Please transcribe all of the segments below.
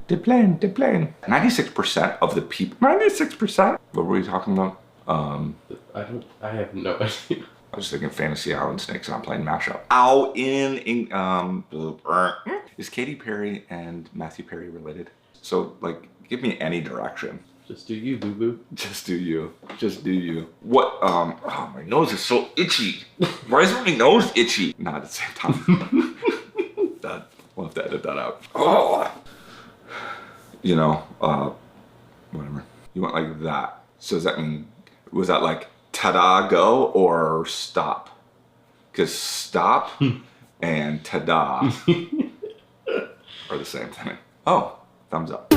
Deplain. 96% of the people. 96%. What were we talking about? I have no idea. I was thinking Fantasy Island Snakes, and I'm playing mashup. Ow, is Katy Perry and Matthew Perry related? So, like, give me any direction. Just do you, boo-boo. Just do you. Just do you. What, oh, my nose is so itchy. Why is my nose itchy? Not at the same time. We'll have to edit that out. Oh! You know, whatever. You went like that. So does that mean, was that like, ta-da, go, or stop? Because stop and ta-da are the same thing. Oh, thumbs up.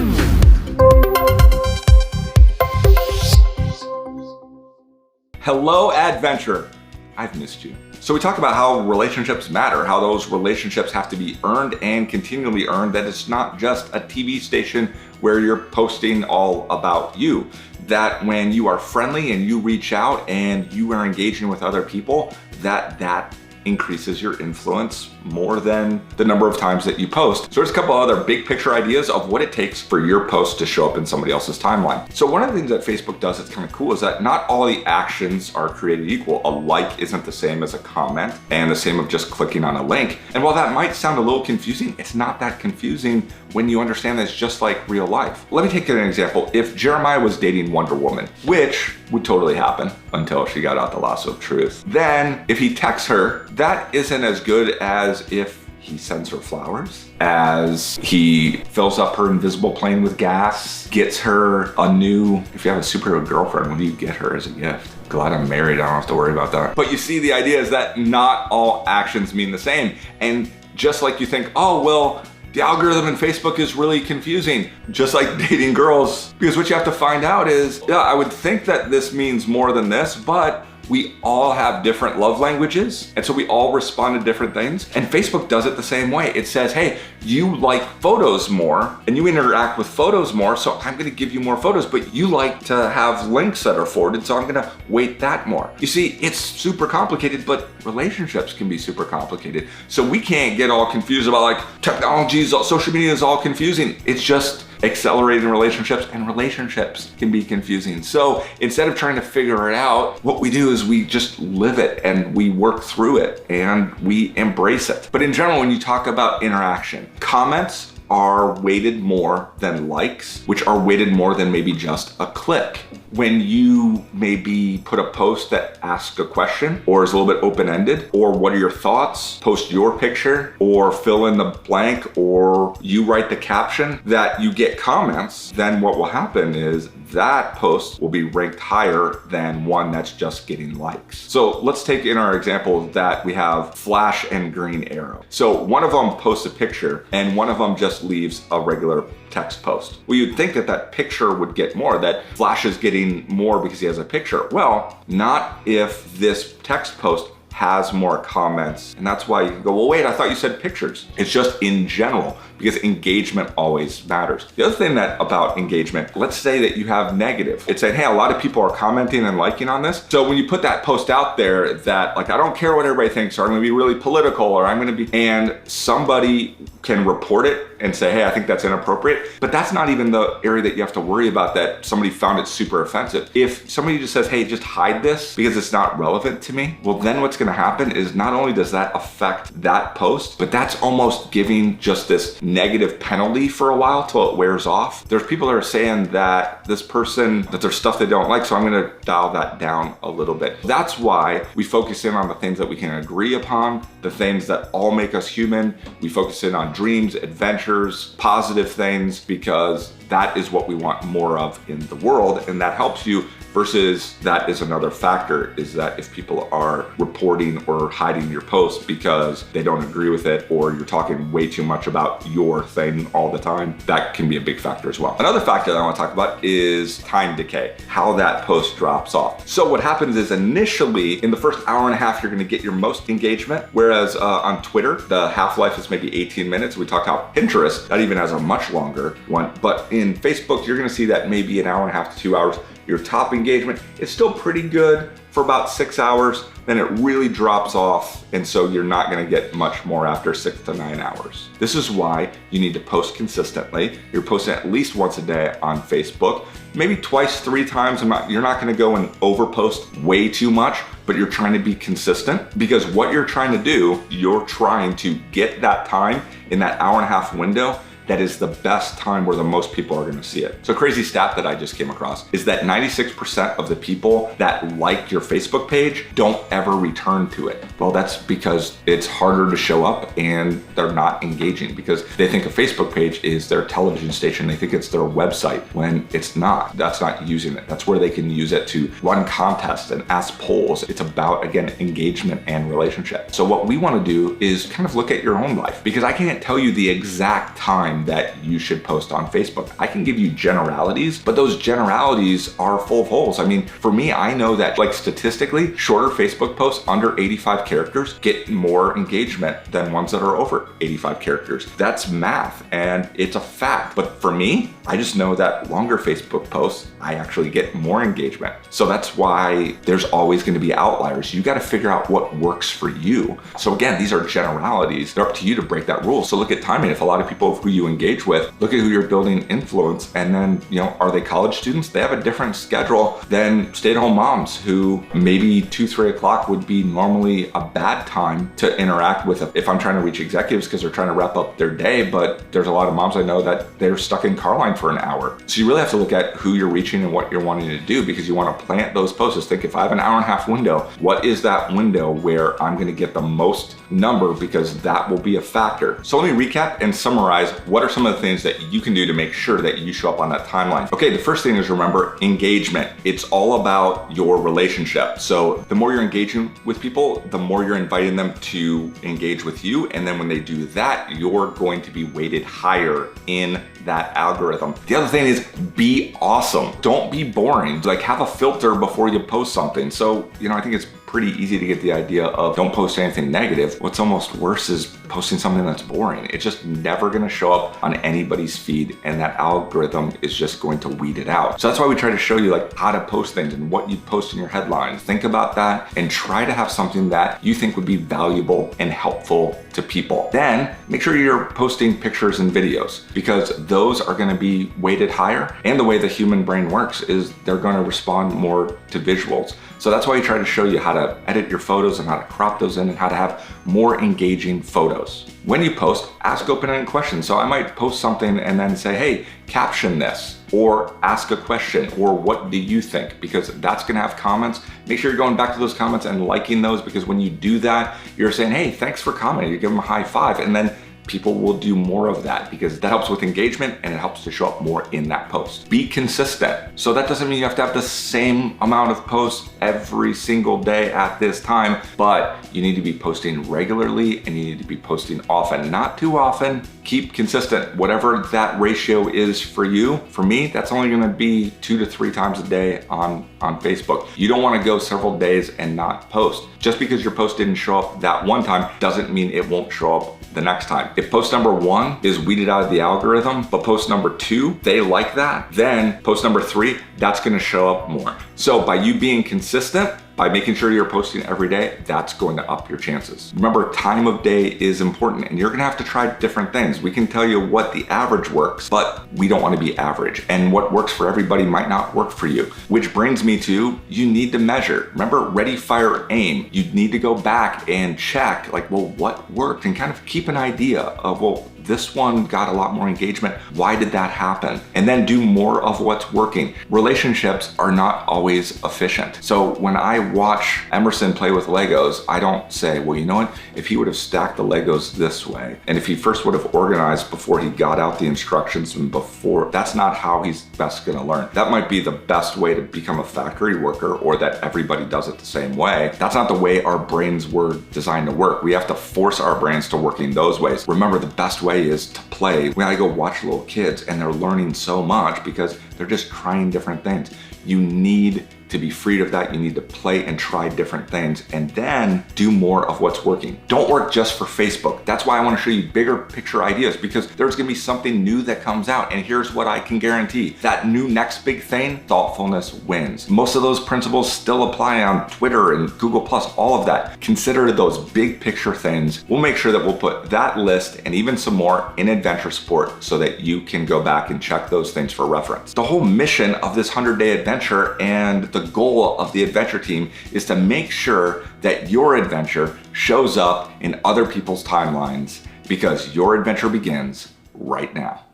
Hello, adventure. I've missed you. So we talk about how relationships matter, how those relationships have to be earned and continually earned, that it's not just a TV station where you're posting all about you. That when you are friendly and you reach out and you are engaging with other people, that increases your influence more than the number of times that you post. So there's a couple other big picture ideas of what it takes for your post to show up in somebody else's timeline. So one of the things that Facebook does that's kind of cool is that not all the actions are created equal. A like isn't the same as a comment, and the same of just clicking on a link. And while that might sound a little confusing, it's not that confusing when you understand that it's just like real life. Let me take an example. If Jeremiah was dating Wonder Woman, which would totally happen until she got out the lasso of truth, then if he texts her, that isn't as good as if he sends her flowers, as he fills up her invisible plane with gas, gets her a new, if you have a superhero girlfriend, what do you get her as a gift? Glad I'm married, I don't have to worry about that. But you see, the idea is that not all actions mean the same. And just like you think, oh, well, the algorithm in Facebook is really confusing, just like dating girls, because what you have to find out is, yeah, I would think that this means more than this, but we all have different love languages, and so we all respond to different things. And Facebook does it the same way. It says, hey, you like photos more, and you interact with photos more, so I'm gonna give you more photos, but you like to have links that are forwarded, so I'm gonna weight that more. You see, it's super complicated, but relationships can be super complicated. So we can't get all confused about like, technologies, social media is all confusing. It's just accelerating relationships, and relationships can be confusing. So instead of trying to figure it out, what we do is we just live it and we work through it and we embrace it. But in general, when you talk about interaction, comments are weighted more than likes, which are weighted more than maybe just a click. When you maybe put a post that asks a question or is a little bit open-ended, or what are your thoughts, post your picture or fill in the blank, or you write the caption, that you get comments, then what will happen is that post will be ranked higher than one that's just getting likes. So let's take in our example that we have Flash and Green Arrow. So one of them posts a picture and one of them just leaves a regular text post. Well, you'd think that that picture would get more, that Flash is getting more because he has a picture. Well, not if this text post has more comments. And that's why you can go, well, wait, I thought you said pictures. It's just in general, because engagement always matters. The other thing that about engagement, let's say that you have negative. It's saying, hey, a lot of people are commenting and liking on this. So when you put that post out there that like, I don't care what everybody thinks, or I'm gonna be really political, or I'm gonna be, and somebody can report it and say, hey, I think that's inappropriate. But that's not even the area that you have to worry about, that somebody found it super offensive. If somebody just says, hey, just hide this because it's not relevant to me, well, then what's gonna happen is not only does that affect that post, but that's almost giving just this negative penalty for a while till it wears off. There's people that are saying that this person, that there's stuff they don't like, so I'm gonna dial that down a little bit. That's why we focus in on the things that we can agree upon, the things that all make us human. We focus in on dreams, adventures, positive things, because that is what we want more of in the world, and that helps you. Versus that is another factor, is that if people are reporting or hiding your post because they don't agree with it, or you're talking way too much about your thing all the time, that can be a big factor as well. Another factor that I want to talk about is time decay, how that post drops off. So what happens is initially in the first hour and a half, you're going to get your most engagement, whereas on Twitter, the half-life is maybe 18 minutes. We talked about Pinterest, that even has a much longer one, but in Facebook, you're going to see that maybe an hour and a half to 2 hours. Your top engagement is still pretty good for about 6 hours. then it really drops off. And so you're not gonna get much more after 6 to 9 hours. This is why you need to post consistently. You're posting at least once a day on Facebook, maybe twice, 3 times. You're not gonna go and overpost way too much, but you're trying to be consistent, because what you're trying to do, you're trying to get that time in that hour and a half window that is the best time where the most people are gonna see it. So a crazy stat that I just came across is that 96% of the people that like your Facebook page don't ever return to it. Well, that's because it's harder to show up and they're not engaging, because they think a Facebook page is their television station. They think it's their website when it's not. That's not using it. That's where they can use it to run contests and ask polls. It's about, again, engagement and relationship. So what we wanna do is kind of look at your own life, because I can't tell you the exact time that you should post on Facebook. I can give you generalities, but those generalities are full of holes. I mean, for me, I know that, like, statistically, shorter Facebook posts under 85 characters get more engagement than ones that are over 85 characters. That's math, and it's a fact. But for me, I just know that longer Facebook posts, I actually get more engagement. So that's why there's always gonna be outliers. You gotta figure out what works for you. So again, these are generalities. They're up to you to break that rule. So look at timing. If a lot of people who you engage with, look at who you're building influence, and then, are they college students? They have a different schedule than stay-at-home moms who maybe 2, 3 o'clock would be normally a bad time to interact with. If I'm trying to reach executives because they're trying to wrap up their day, but there's a lot of moms I know that they're stuck in car line for an hour. So you really have to look at who you're reaching and what you're wanting to do, because you want to plant those posts. Just think, if I have an hour and a half window, what is that window where I'm going to get the most number, because that will be a factor. So let me recap and summarize what are some of the things that you can do to make sure that you show up on that timeline. Okay, the first thing is, remember, engagement. It's all about your relationship. So the more you're engaging with people, the more you're inviting them to engage with you. And then when they do that, you're going to be weighted higher in that algorithm. The other thing is, be awesome. Don't be boring. Like, have a filter before you post something. So, I think it's pretty easy to get the idea of don't post anything negative. What's almost worse is posting something that's boring. It's just never gonna show up on anybody's feed, and that algorithm is just going to weed it out. So that's why we try to show you, like, how to post things and what you post in your headlines. Think about that and try to have something that you think would be valuable and helpful to people. Then make sure you're posting pictures and videos, because those are gonna be weighted higher. And the way the human brain works is they're gonna respond more to visuals. So that's why we try to show you how to edit your photos and how to crop those in and how to have more engaging photos. When you post, ask open-ended questions. So I might post something and then say, hey, caption this, or ask a question, or what do you think? Because that's gonna have comments. Make sure you're going back to those comments and liking those, because when you do that, you're saying, hey, thanks for commenting. You give them a high five, and then people will do more of that, because that helps with engagement and it helps to show up more in that post. Be consistent. So that doesn't mean you have to have the same amount of posts every single day at this time, but you need to be posting regularly and you need to be posting often. Not too often. Keep consistent, whatever that ratio is for you. For me, that's only gonna be 2 to 3 times a day on Facebook. You don't wanna go several days and not post. Just because your post didn't show up that one time doesn't mean it won't show up the next time. If post number 1 is weeded out of the algorithm, but post number 2, they like that, then post number 3, that's gonna show up more. So by you being consistent, by making sure you're posting every day, that's going to up your chances. Remember, time of day is important, and you're gonna have to try different things. We can tell you what the average works, but we don't wanna be average. And what works for everybody might not work for you. Which brings me to, you need to measure. Remember, ready, fire, aim. You need to go back and check, like, well, what worked? And kind of keep an idea of, well, this one got a lot more engagement. Why did that happen? And then do more of what's working. Relationships are not always efficient. So when I watch Emerson play with Legos, I don't say, well, you know what? If he would have stacked the Legos this way, and if he first would have organized before he got out the instructions and before, that's not how he's best gonna learn. That might be the best way to become a factory worker, or that everybody does it the same way. That's not the way our brains were designed to work. We have to force our brains to work in those ways. Remember, the best way is to play. When I go watch little kids and they're learning so much because they're just trying different things. You need To be freed of that, you need to play and try different things and then do more of what's working. Don't work just for Facebook. That's why I want to show you bigger picture ideas, because there's going to be something new that comes out. And here's what I can guarantee. That new next big thing, thoughtfulness wins. Most of those principles still apply on Twitter and Google+, all of that. Consider those big picture things. We'll make sure that we'll put that list and even some more in Adventure Support so that you can go back and check those things for reference. The whole mission of this 100-day adventure and the goal of the adventure team is to make sure that your adventure shows up in other people's timelines, because your adventure begins right now.